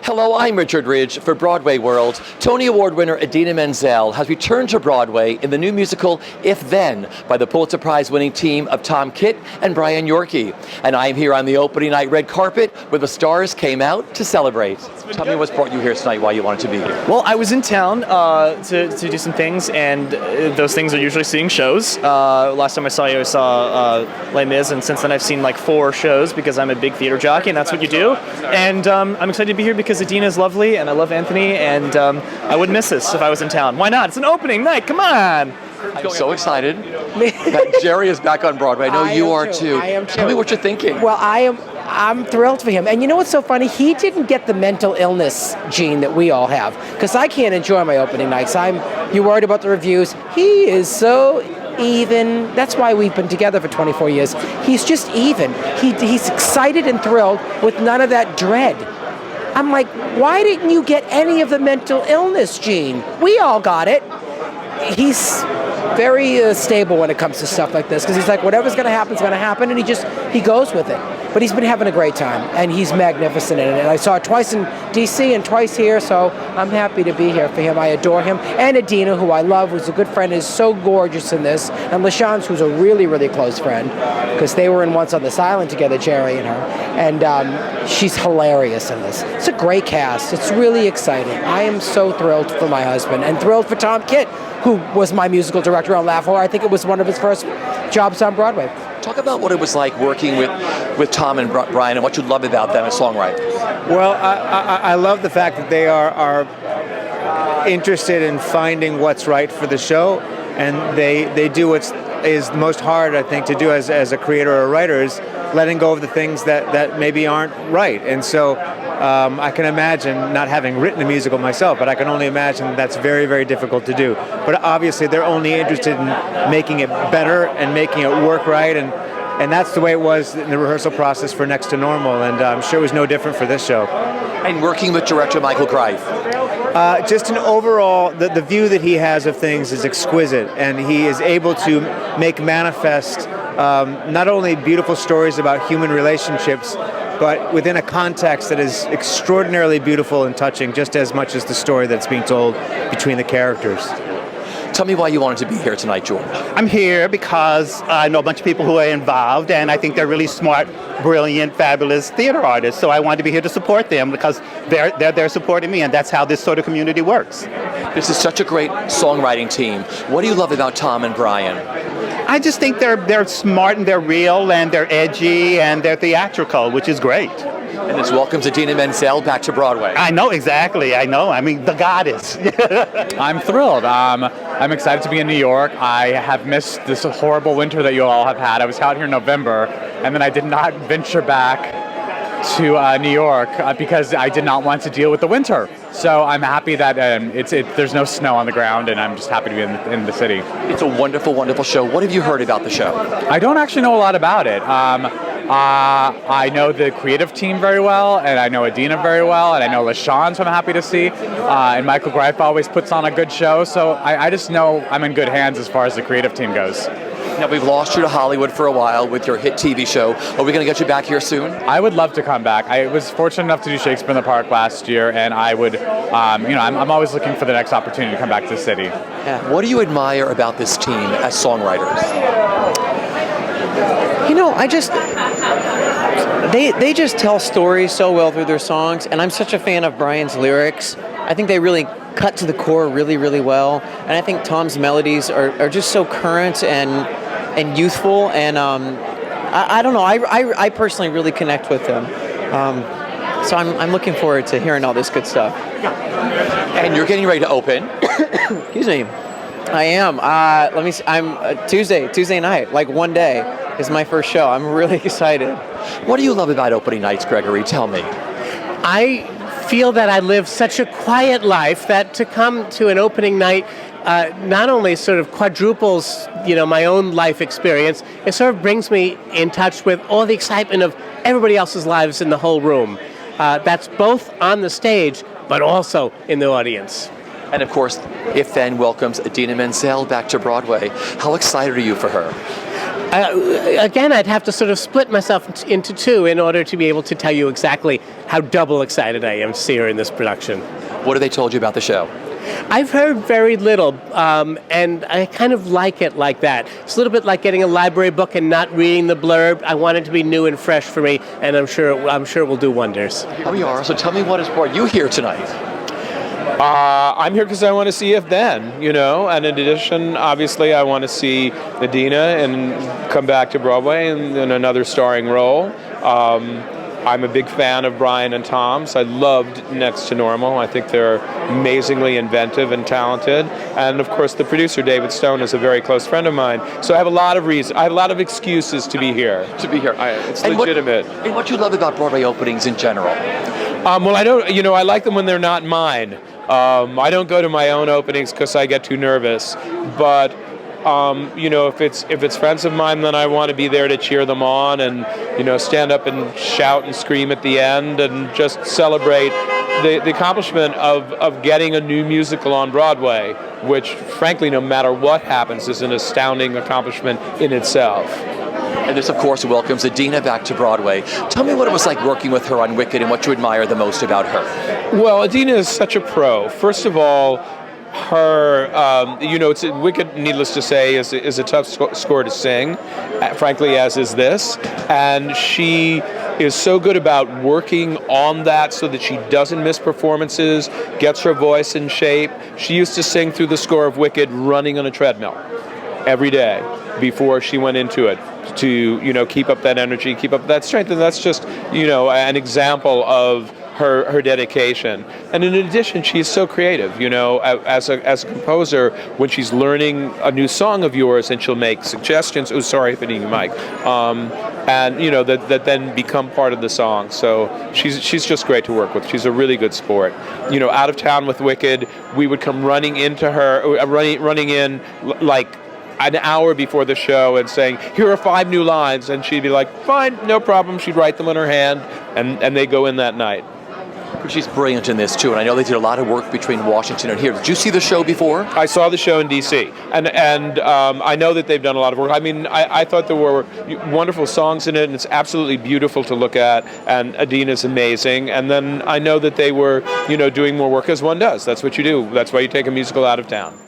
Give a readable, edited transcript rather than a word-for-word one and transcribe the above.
Hello, I'm Richard Ridge for BroadwayWorld. Tony Award winner Idina Menzel has returned to Broadway in the new musical If Then by the Pulitzer Prize winning team of Tom Kitt and Brian Yorkey. And I'm here on the opening night red carpet where the stars came out to celebrate. Tell me what's brought you here tonight, why you wanted to be here. Well, I was in town to do some things, and those things are usually seeing shows. Last time I saw you, I saw Les Mis, and since then I've seen like 4 shows because I'm a big theater jockey, and that's what you do. And I'm excited to be here because Idina is lovely, and I love Anthony, and I wouldn't miss this if I was in town. Why not? It's an opening night. Come on. I'm so excited that Jerry is back on Broadway. I know you are too. I am too. Tell me what you're thinking. Well, I'm thrilled for him. And you know what's so funny? He didn't get the mental illness gene that we all have, because I can't enjoy my opening nights. You're worried about the reviews. He is so even. That's why we've been together for 24 years. He's just even. He's excited and thrilled with none of that dread. I'm like, why didn't you get any of the mental illness gene? We all got it. He's very stable when it comes to stuff like this, because he's like, whatever's going to happen is going to happen, and he goes with it. But he's been having a great time, and he's magnificent in it. And I saw it twice in D.C. and twice here, so I'm happy to be here for him. I adore him. And Idina, who I love, who's a good friend, is so gorgeous in this. And LaShance, who's a really, really close friend, because they were in Once on this Island together, Jerry and her. And she's hilarious in this. It's a great cast. It's really exciting. I am so thrilled for my husband, and thrilled for Tom Kitt, who was my musical director on Laugh Horror. I think it was one of his first jobs on Broadway. Talk about what it was like working with Tom and Brian, and what you love about them as songwriters. Well, I love the fact that they are interested in finding what's right for the show, and they do what is most hard, I think, to do as a creator or a writer, is letting go of the things that maybe aren't right. And so I can imagine, not having written a musical myself, but I can only imagine that's very, very difficult to do. But obviously they're only interested in making it better and making it work right, and that's the way it was in the rehearsal process for Next to Normal, and I'm sure it was no different for this show. And working with director Michael Greif. Just an overall, the view that he has of things is exquisite, and he is able to make manifest not only beautiful stories about human relationships, but within a context that is extraordinarily beautiful and touching, just as much as the story that's being told between the characters. Tell me why you wanted to be here tonight, George. I'm here because I know a bunch of people who are involved, and I think they're really smart, brilliant, fabulous theater artists. So I wanted to be here to support them because they're supporting me, and that's how this sort of community works. This is such a great songwriting team. What do you love about Tom and Brian? I just think they're smart and they're real and they're edgy and they're theatrical, which is great. And this welcomes Idina Menzel back to Broadway. I know, exactly. I know. I mean, the goddess. I'm thrilled. I'm excited to be in New York. I have missed this horrible winter that you all have had. I was out here in November, and then I did not venture back to New York because I did not want to deal with the winter. So I'm happy that there's no snow on the ground, and I'm just happy to be in the city. It's a wonderful, wonderful show. What have you heard about the show? I don't actually know a lot about it. I know the creative team very well, and I know Idina very well, and I know LaShance, who I'm happy to see, and Michael Greif always puts on a good show, so I just know I'm in good hands as far as the creative team goes. Now, we've lost you to Hollywood for a while with your hit TV show. Are we going to get you back here soon? I would love to come back. I was fortunate enough to do Shakespeare in the Park last year, and I would, I'm always looking for the next opportunity to come back to the city. Yeah. What do you admire about this team as songwriters? You know, they just tell stories so well through their songs, and I'm such a fan of Brian's lyrics. I think they really cut to the core really, really well, and I think Tom's melodies are just so current and youthful, and I don't know, I personally really connect with them. So I'm looking forward to hearing all this good stuff. And you're getting ready to open. Excuse me. I am. Let me see. I'm Tuesday night, like one day, is my first show. I'm really excited. What do you love about opening nights, Gregory? Tell me. I feel that I live such a quiet life that to come to an opening night not only sort of quadruples, my own life experience, it sort of brings me in touch with all the excitement of everybody else's lives in the whole room. That's both on the stage, but also in the audience. And of course, If Then welcomes Idina Menzel back to Broadway. How excited are you for her? Again, I'd have to sort of split myself into two in order to be able to tell you exactly how double excited I am to see her in this production. What have they told you about the show? I've heard very little, and I kind of like it like that. It's a little bit like getting a library book and not reading the blurb. I want it to be new and fresh for me, and I'm sure it will do wonders. Here we are. So tell me what has brought you here tonight. I'm here because I want to see If Then, you know, and in addition, obviously, I want to see Adina and come back to Broadway in another starring role. I'm a big fan of Brian and Tom, so I loved Next to Normal. I think they're amazingly inventive and talented. And of course, the producer, David Stone, is a very close friend of mine. So I have a lot of reasons, I have a lot of excuses to be here. It's legitimate. And what you love about Broadway openings in general? Well, I like them when they're not mine. I don't go to my own openings because I get too nervous. But if it's friends of mine, then I want to be there to cheer them on and, stand up and shout and scream at the end and just celebrate the accomplishment of getting a new musical on Broadway, which, frankly, no matter what happens, is an astounding accomplishment in itself. And this, of course, welcomes Adina back to Broadway. Tell me what it was like working with her on Wicked and what you admire the most about her. Well, Adina is such a pro. First of all, her, it's Wicked, needless to say, is a tough score to sing, frankly, as is this. And she is so good about working on that so that she doesn't miss performances, gets her voice in shape. She used to sing through the score of Wicked running on a treadmill every day before she went into it to, keep up that energy, keep up that strength. And that's just, an example of her dedication. And in addition, she's so creative, as a composer, when she's learning a new song of yours and she'll make suggestions, sorry for hitting your mic, that then become part of the song. So she's just great to work with. She's a really good sport. Out of town with Wicked, we would come running into her, running in like an hour before the show and saying, here are 5 new lines, and she'd be like, fine, no problem. She'd write them in her hand, and they go in that night. She's brilliant in this, too, and I know they did a lot of work between Washington and here. Did you see the show before? I saw the show in D.C., and I know that they've done a lot of work. I mean, I thought there were wonderful songs in it, and it's absolutely beautiful to look at, and Adina's amazing. And then I know that they were, doing more work, as one does. That's what you do. That's why you take a musical out of town.